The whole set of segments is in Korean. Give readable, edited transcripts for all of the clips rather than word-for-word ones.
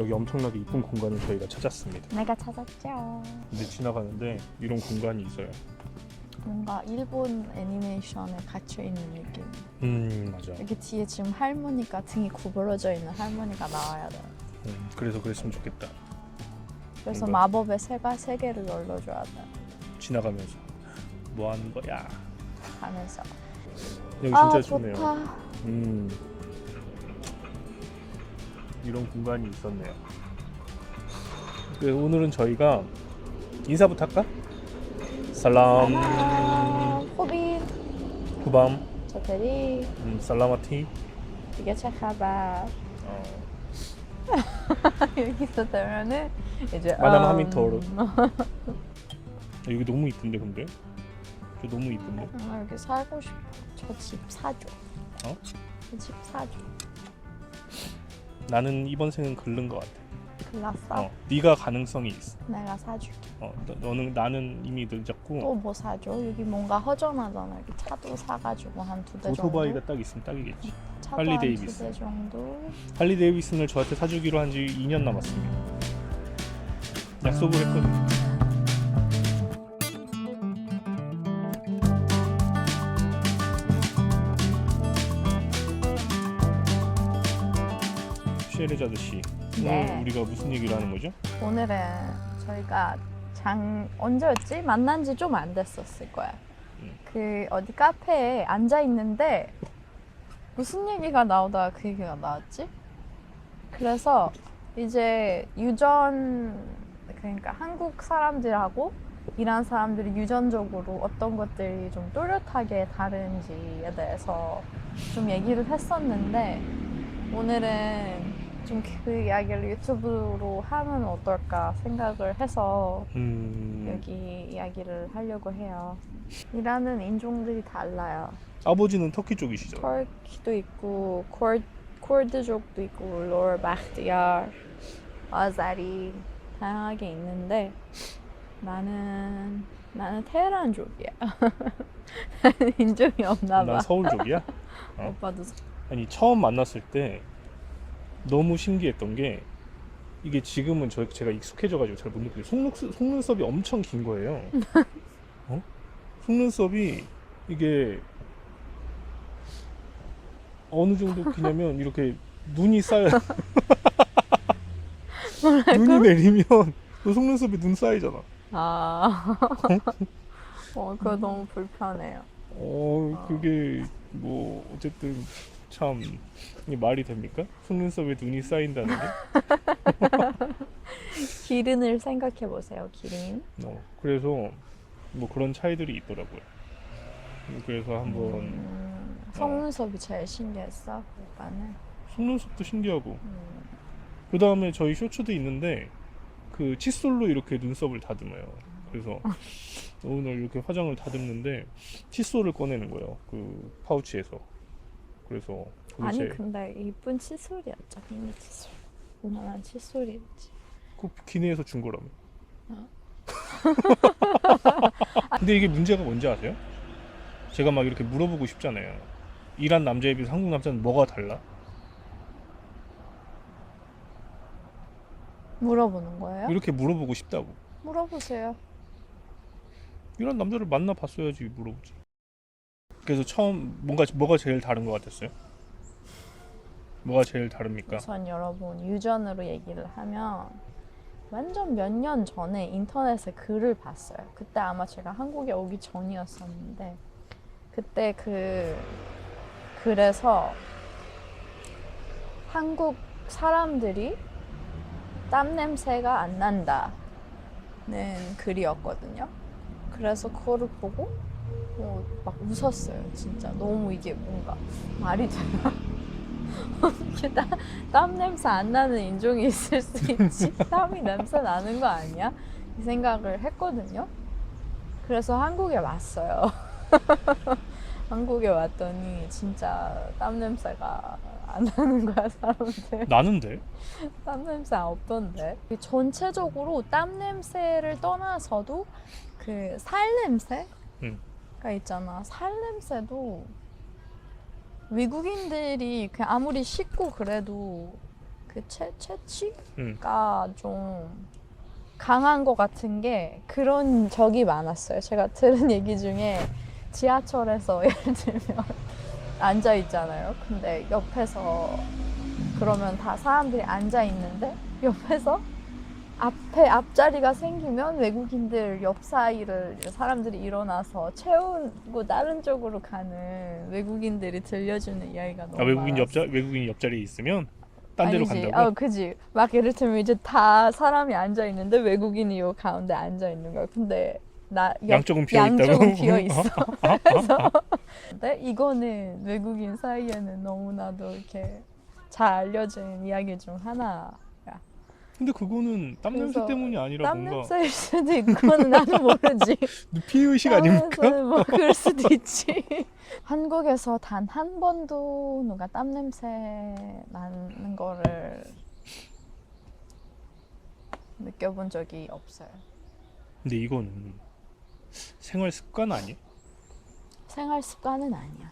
여기 엄청나게 이쁜 공간을 저희가 찾았습니다. 내가 찾았죠. 근데 지나가는데 이런 공간이 있어요. 뭔가 일본 애니메이션에 갇혀있는 느낌. 맞아. 여기 뒤에 지금 할머니가 등이 구부러져 있는 할머니가 나와야 돼. 그래서 그랬으면 좋겠다. 그래서 뭔가- 마법의 세계를 열어줘야 돼. 지나가면서 뭐 하는 거야? 하면서. 여기 아 진짜 좋네요. 좋다. 이런 공간이 있었네요. 오늘은 저희가 인사부터 할까? 살람, 호빈, 후밤, 저테리, 살라마티. 이게 제 가방. 여기서 되면은 이제 마담 하민토르. 여기 너무 이쁜데 근데? 저 너무 이쁜데? 여기 살고 싶어. 저 집 사줘. 어? 저 집 사줘. 나는 이번 생은 글른 것 같아. 글랐어? 네가 가능성이 있어. 내가 사줄게. 나는 이미 늦었고. 또 뭐 사줘? 여기 뭔가 허전하잖아. 여기 차도 사가지고 한 2대 정도. 오토바이가 딱 있으면 딱이겠지. 차도 할리 한 데이비슨. 2대 정도. 할리 데이비슨을 저한테 사주기로 한 지 2년 남았습니다. 약속을 했거든요. 쉐르자드 씨, 네. 오늘 우리가 무슨 얘기를 하는 거죠? 오늘은 저희가 언제였지? 만난 지 좀 안 됐었을 거야. 그 어디 카페에 앉아 있는데 무슨 얘기가 나오다가 그 얘기가 나왔지? 그래서 이제 그러니까 한국 사람들하고 이란 사람들이 유전적으로 어떤 것들이 좀 또렷하게 다른지에 대해서 좀 얘기를 했었는데 오늘은 좀 그 이야기를 유튜브로 하면 어떨까 생각을 해서 여기 이야기를 하려고 해요. 이라는 인종들이 달라요. 아버지는 터키 쪽이시죠? 터키도 있고 코르드족도 있고 로르 바흐티야르, 아자리 다양하게 있는데 나는 테헤란족이야. 나는 인종이 없나 봐. 난 서울족이야? 오빠도 아니 처음 만났을 때 너무 신기했던 게 이게 지금은 제가 익숙해져가지고 잘 못 느끼고 속눈썹이 엄청 긴 거예요. 속눈썹이 이게 어느 정도 기냐면 이렇게 눈이 쌓여. 눈이 내리면 그 속눈썹에 눈 쌓이잖아. 그거 너무 불편해요. 그게 뭐 어쨌든 참 이게 말이 됩니까? 속눈썹에 눈이 쌓인다는 게? 기른을 생각해 보세요. 기린. 그래서 뭐 그런 차이들이 있더라고요. 그래서 한번 속눈썹이 제일 신기했어. 오빠는. 속눈썹도 신기하고 그 다음에 저희 쇼츠도 있는데 그 칫솔로 이렇게 눈썹을 다듬어요. 그래서 오늘 이렇게 화장을 다듬는데 칫솔을 꺼내는 거예요. 그 파우치에서. 그래서 아니 근데 이쁜 칫솔이었죠. 미니 칫솔. 무난한 칫솔이었지. 그 기내에서 준 거라며. 근데 이게 문제가 뭔지 아세요? 제가 막 이렇게 물어보고 싶잖아요. 이란 남자에 비해서 한국 남자는 뭐가 달라? 물어보는 거예요? 이렇게 물어보고 싶다고. 물어보세요. 이란 남자를 만나봤어야지 물어보지. 그래서 처음 뭐가 제일 다른 것 같았어요? 뭐가 제일 다릅니까? 우선 여러분 유전으로 얘기를 하면 완전 몇 년 전에 인터넷에 글을 봤어요. 그때 아마 제가 한국에 오기 전이었었는데 그때 그래서 한국 사람들이 땀 냄새가 안 난다는 글이었거든요. 그래서 그거를 보고 막 웃었어요. 진짜 너무 이게 뭔가 말이 되나? 어떻게 땀 냄새 안 나는 인종이 있을 수 있지? 땀이 냄새 나는 거 아니야? 이 생각을 했거든요. 그래서 한국에 왔어요. 한국에 왔더니 진짜 땀 냄새가 안 나는 거야, 사람들. 나는데? 땀 냄새 없던데. 전체적으로 땀 냄새를 떠나서도 그 살 냄새가 있잖아. 살 냄새도 외국인들이 그냥 아무리 씻고 그래도 그 채취가 음. 좀 강한 것 같은 게 그런 적이 많았어요. 제가 들은 얘기 중에 지하철에서 예를 들면 앉아 있잖아요. 근데 옆에서 그러면 다 사람들이 앉아 있는데 옆에서 앞자리가 생기면 외국인들 옆 사이를 사람들이 일어나서 채우고 다른 쪽으로 가는 외국인들이 들려주는 이야기가 너무 많았어요. 외국인 옆자리에 있으면 딴 데로 아니지. 간다고? 그지. 막 예를 들면 이제 다 사람이 앉아 있는데 외국인이 요 가운데 앉아 있는 거야. 근데 양쪽은 비어 있다고? 양쪽은 비어 있어. 그래서 근데 이거는 외국인 사이에는 너무나도 이렇게 잘 알려진 이야기 중 하나야. 근데 그거는 땀 냄새 그래서 때문이 아니라 땀 뭔가 냄새일 수도 있고 나는 모르지. 피해의식 아닙니까? 뭐 그럴 수도 있지. 한국에서 단 한 번도 누가 땀 냄새 나는 거를 느껴본 적이 없어요. 근데 이거는 생활 습관 아니야? 생활 습관은 아니야.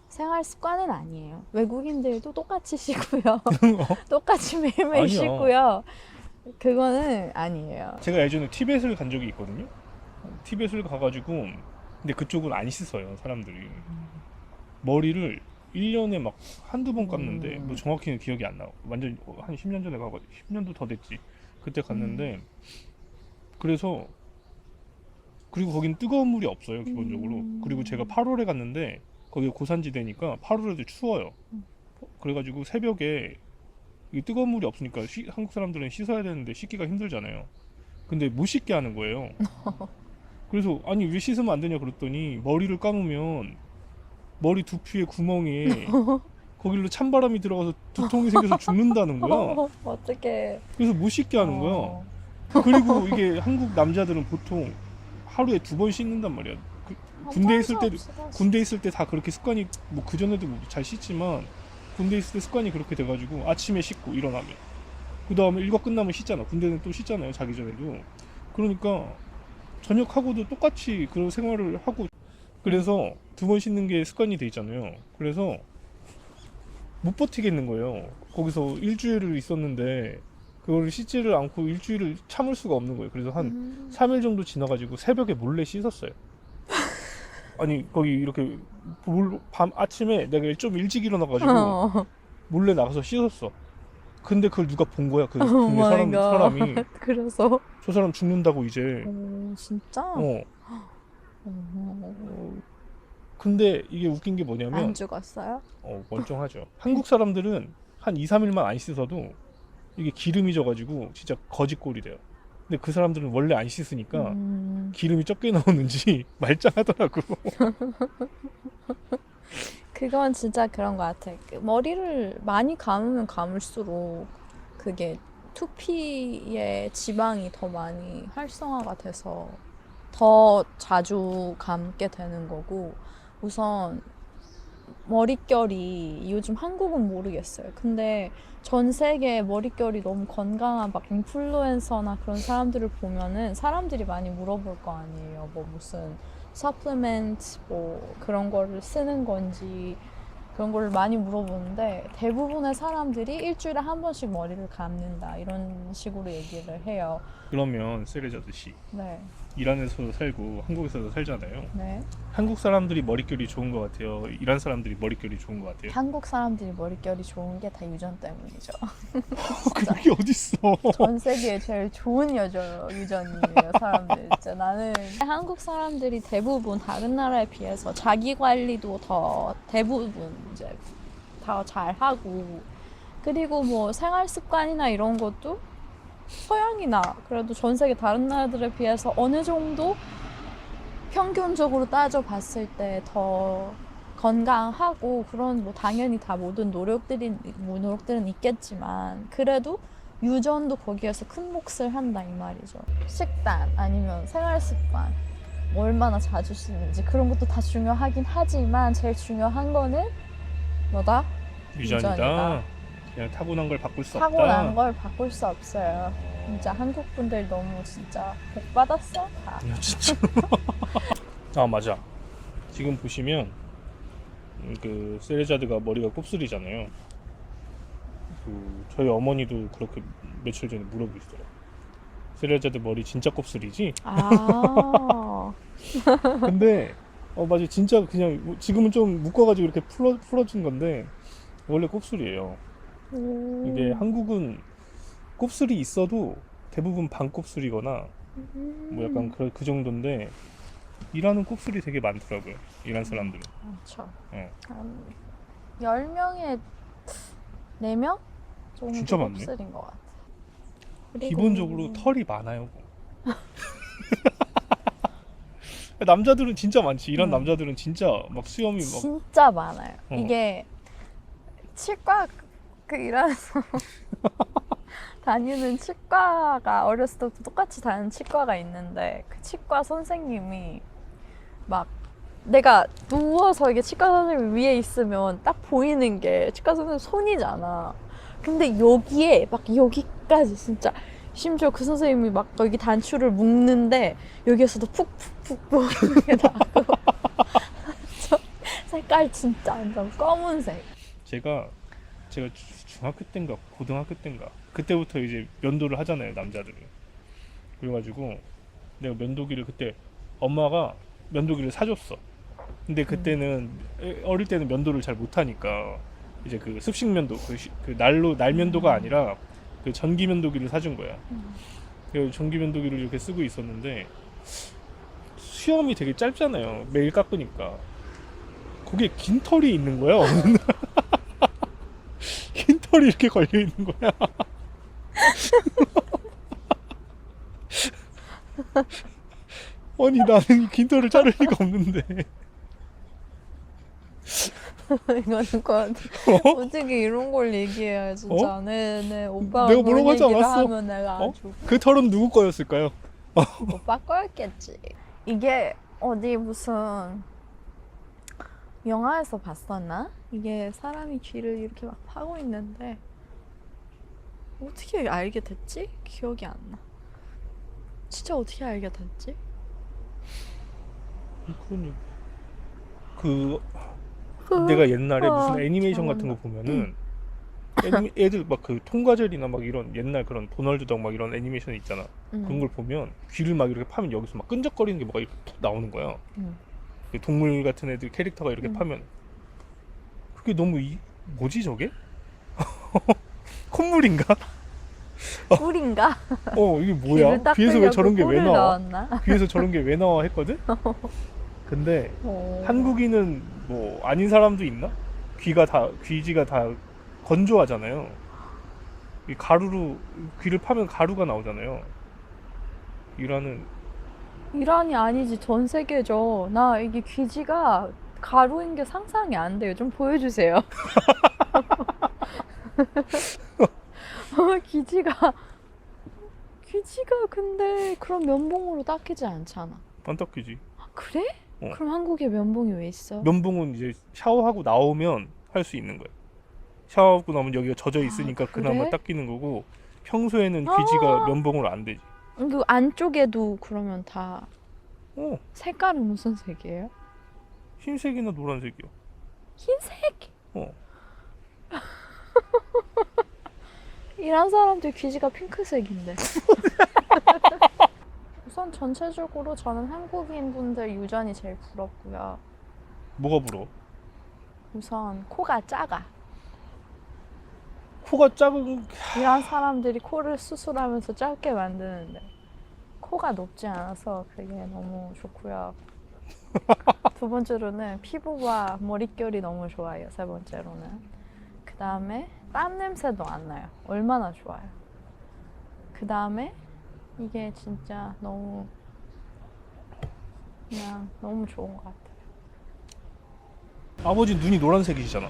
생활 습관은 아니에요. 외국인들도 똑같이 쉬고요. 똑같이 매일매일 아니야. 쉬고요. 그거는 아니에요. 제가 예전에 티벳을 간 적이 있거든요. 티벳을 가가지고 근데 그쪽은 안 씻어요 사람들이. 머리를 1년에 막 한두 번 감는데 뭐 정확히는 기억이 안 나고 완전 한 10년 전에 가가지고 10년도 더 됐지. 그때 갔는데 그래서 그리고 거긴 뜨거운 물이 없어요 기본적으로. 그리고 제가 8월에 갔는데 거기 고산지대니까 8월에도 추워요. 그래가지고 새벽에 이 뜨거운 물이 없으니까 한국 사람들은 씻어야 되는데 씻기가 힘들잖아요. 근데 못 씻게 하는 거예요. 그래서 아니 왜 씻으면 안 되냐 그랬더니 머리를 감으면 머리 두피에 구멍에 거길로 찬바람이 들어가서 두통이 생겨서 죽는다는 거야. 어떻게? 그래서 못 씻게 하는 거야. 그리고 이게 한국 남자들은 보통 하루에 2번 씻는단 말이야. 군대 있을 때 다 그렇게 습관이 뭐 그 전에도 잘 씻지만 군대 있을 때 습관이 그렇게 돼가지고 아침에 씻고 일어나면 그 다음에 일과 끝나면 씻잖아. 군대는 또 씻잖아요 자기 전에도. 그러니까 저녁하고도 똑같이 그런 생활을 하고 그래서 2번 씻는 게 습관이 돼 있잖아요. 그래서 못 버티겠는 거예요. 거기서 일주일을 있었는데 그걸 씻지를 않고 일주일을 참을 수가 없는 거예요. 그래서 한 3일 정도 지나가지고 새벽에 몰래 씻었어요. 아니 거기 이렇게 밤 아침에 내가 좀 일찍 일어나가지고 몰래 나가서 씻었어. 근데 그걸 누가 본 거야 그 동네 사람이. 그래서 저 사람 죽는다고 이제. 진짜? 근데 이게 웃긴 게 뭐냐면 안 죽었어요? 멀쩡하죠. 한국 사람들은 한 2, 3일만 안 씻어도 이게 기름이 져가지고 진짜 거짓골이 돼요. 근데 그 사람들은 원래 안 씻으니까 기름이 적게 나오는지 말짱하더라고. 그건 진짜 그런 것 같아. 머리를 많이 감으면 감을수록 그게 두피의 지방이 더 많이 활성화가 돼서 더 자주 감게 되는 거고, 우선 머릿결이 요즘 한국은 모르겠어요. 근데 전 세계 머릿결이 너무 건강한 막 인플루엔서나 그런 사람들을 보면은 사람들이 많이 물어볼 거 아니에요. 뭐 무슨 서플리멘트 뭐 그런 거를 쓰는 건지 그런 거를 많이 물어보는데 대부분의 사람들이 일주일에 한 번씩 머리를 감는다 이런 식으로 얘기를 해요. 그러면 세레자드 씨 네. 이란에서도 살고 한국에서도 살잖아요. 네. 한국 사람들이 머릿결이 좋은 것 같아요? 이란 사람들이 머릿결이 좋은 것 같아요? 한국 사람들이 머릿결이 좋은 게 다 유전 때문이죠. 그런 게 어딨어. 전 세계에 제일 좋은 유전이에요, 사람들. 진짜 나는 한국 사람들이 대부분 다른 나라에 비해서 자기 관리도 더 대부분 이제 다 잘하고, 그리고 뭐 생활 습관이나 이런 것도 서양이나 그래도 전 세계 다른 나라들에 비해서 어느 정도 평균적으로 따져봤을 때 더 건강하고, 그런 뭐 당연히 다 모든 노력들은 있겠지만 그래도 유전도 거기에서 큰 몫을 한다 이 말이죠. 식단 아니면 생활 습관 얼마나 자주 씻는지 그런 것도 다 중요하긴 하지만 제일 중요한 거는 뭐다? 유전이다. 그냥 타고난 걸 바꿀 수 없다. 타고난 걸 바꿀 수 없어요. 진짜 한국 분들 너무 진짜 복 받았어. 다. 야, 진짜. 아 맞아. 지금 보시면 그 세레자드가 머리가 곱슬이잖아요. 저희 어머니도 그렇게 며칠 전에 물어보시더라고요. 세리아자들 머리 진짜 곱슬이지? 아. 근데 맞아, 진짜 그냥 지금은 좀 묶어가지고 이렇게 풀어준 건데 원래 곱슬이에요. 이게 한국은 곱슬이 있어도 대부분 반곱슬이거나 뭐 약간 그 정도인데 이란은 곱슬이 되게 많더라고요. 이란 사람들은. 그렇죠. 어. 한 10명에 4명 정도 진짜 많네. 곱슬인 것 같아. 그리고 기본적으로 털이 많아요. 남자들은 진짜 많지. 이란 남자들은 진짜 막 수염이 막 진짜 많아요. 어. 이게 치과 그 일하면서 다니는 치과가 어렸을 때부터 똑같이 다니는 치과가 있는데 그 치과 선생님이 막 내가 누워서 이게 치과 선생님 위에 있으면 딱 보이는 게 치과 선생님 손이잖아. 근데 여기에 막 여기까지 진짜 심지어 그 선생님이 막 여기 단추를 묶는데 여기에서도 푹푹푹푹 이게 나고 색깔 진짜 완전 검은색. 제가 중학교 때인가 고등학교 때인가 그때부터 이제 면도를 하잖아요, 남자들은. 그래가지고 내가 면도기를 그때 엄마가 면도기를 사줬어. 근데 그때는 어릴 때는 면도를 잘 못하니까 이제 그 습식 면도 그 날 면도가 아니라 그 전기 면도기를 사준 거야. 그래서 전기 면도기를 이렇게 쓰고 있었는데 수염이 되게 짧잖아요, 매일 깎으니까. 거기에 긴 털이 있는 거야. 긴 털이 이렇게 걸려 있는 거야. 아니 나는 긴 털을 자를 리가 없는데. 이거는 어떻게 이런 걸 얘기해요, 진짜. 네, 오빠가 내가 그런 뭐라고 하지 얘기를 않았어. 하면 내가 아주 그 털은 누구 거였을까요? 오빠 거였겠지. 이게 어디 무슨 영화에서 봤었나? 이게 사람이 귀를 이렇게 막 파고 있는데 어떻게 알게 됐지? 기억이 안 나. 진짜 어떻게 알게 됐지? 그러니 내가 옛날에 무슨 애니메이션 기억 같은 거 안 나. 보면은 애들 막 그 통과젤이나 막 이런 옛날 그런 도널드 덕 막 이런 애니메이션 있잖아. 그런 걸 보면 귀를 막 이렇게 파면 여기서 막 끈적거리는 게 뭐가 이렇게 툭 나오는 거야. 그 동물 같은 애들 캐릭터가 이렇게 파면 그게 너무 뭐지 저게? 콧물인가? 꿀인가? 이게 뭐야? 귀를 귀에서 왜 저런 게 왜 꿀을 나와? 넣었나? 귀에서 저런 게 왜 나와 했거든? 근데 오. 한국인은 뭐 아닌 사람도 있나? 귀지가 다 건조하잖아요. 이 가루로 귀를 파면 가루가 나오잖아요. 이란이 아니지, 전 세계죠. 나 이게 귀지가 가루인 게 상상이 안 돼요. 좀 보여주세요. 귀지가 근데 그런 면봉으로 닦이지 않잖아. 안 닦이지. 아, 그래? 어. 그럼 한국에 면봉이 왜 있어? 면봉은 이제 샤워하고 나오면 할 수 있는 거야. 샤워하고 나면 여기가 젖어 있으니까 그래? 그나마 닦이는 거고 평소에는 귀지가 면봉으로 안 되지. 그 안쪽에도 그러면 다 어, 색깔은 무슨 색이에요? 흰색이나 노란색이요. 흰색? 어. 이란 사람들 귀지가 핑크색인데. 우선 전체적으로 저는 한국인 분들 유전이 제일 부럽고요. 뭐가 부러워? 우선 코가 작아. 코가 작은 이란 사람들이 코를 수술하면서 짧게 만드는데 코가 높지 않아서 그게 너무 좋고요. 두 번째로는 피부와 머릿결이 너무 좋아요. 세 번째로는 그 다음에 땀 냄새도 안 나요. 얼마나 좋아요. 그 다음에 이게 진짜 너무 그냥 너무 좋은 것 같아요. 아버지 눈이 노란색이시잖아.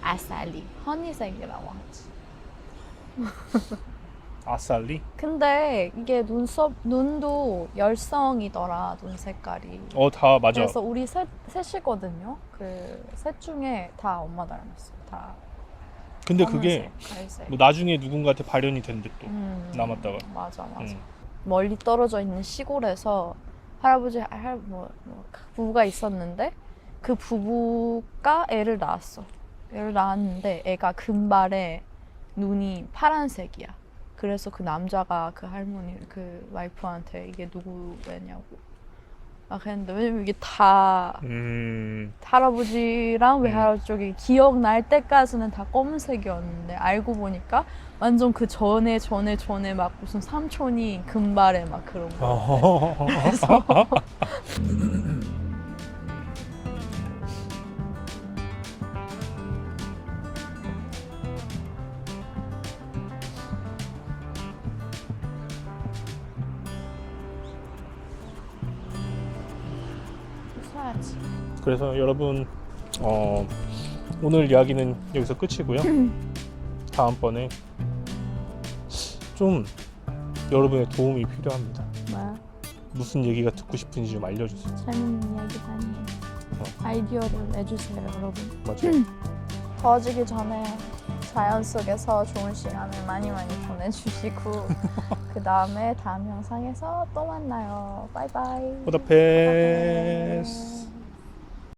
아살리, 허니색이라고 하지. 아살리? 근데 이게 눈도 열성이더라, 눈 색깔이. 다 맞아. 그래서 우리 셋이거든요. 그 셋 중에 다 엄마 닮았어요. 다. 근데 그게 검은색, 갈색. 뭐 나중에 누군가한테 발현이 된대 또 남았다가. 맞아. 응. 멀리 떨어져 있는 시골에서 할아버지 부부가 있었는데 그 부부가 애를 낳았어. 애를 낳았는데 애가 금발에 눈이 파란색이야. 그래서 그 남자가 그 할머니 그 와이프한테 이게 누구 애냐고 막 했는데, 왜냐면 이게 다 할아버지랑 외할아버지 쪽이 기억날 때까지는 다 검은색이었는데, 알고 보니까 완전 그 전에 막 무슨 삼촌이 금발에 막 그런 거. 그래서 써야지. 그래서 여러분 오늘 이야기는 여기서 끝이고요. 다음번에 좀 여러분의 도움이 필요합니다. 뭐야? 무슨 얘기가 듣고 싶은지 좀 알려주세요. 재밌는 이야기 많이 해. 아이디어를 내주세요, 여러분. 맞아요. 더워지기 전에 자연 속에서 좋은 시간을 많이 보내주시고 그 다음에 다음 영상에서 또 만나요. 바이바이. 보다페스.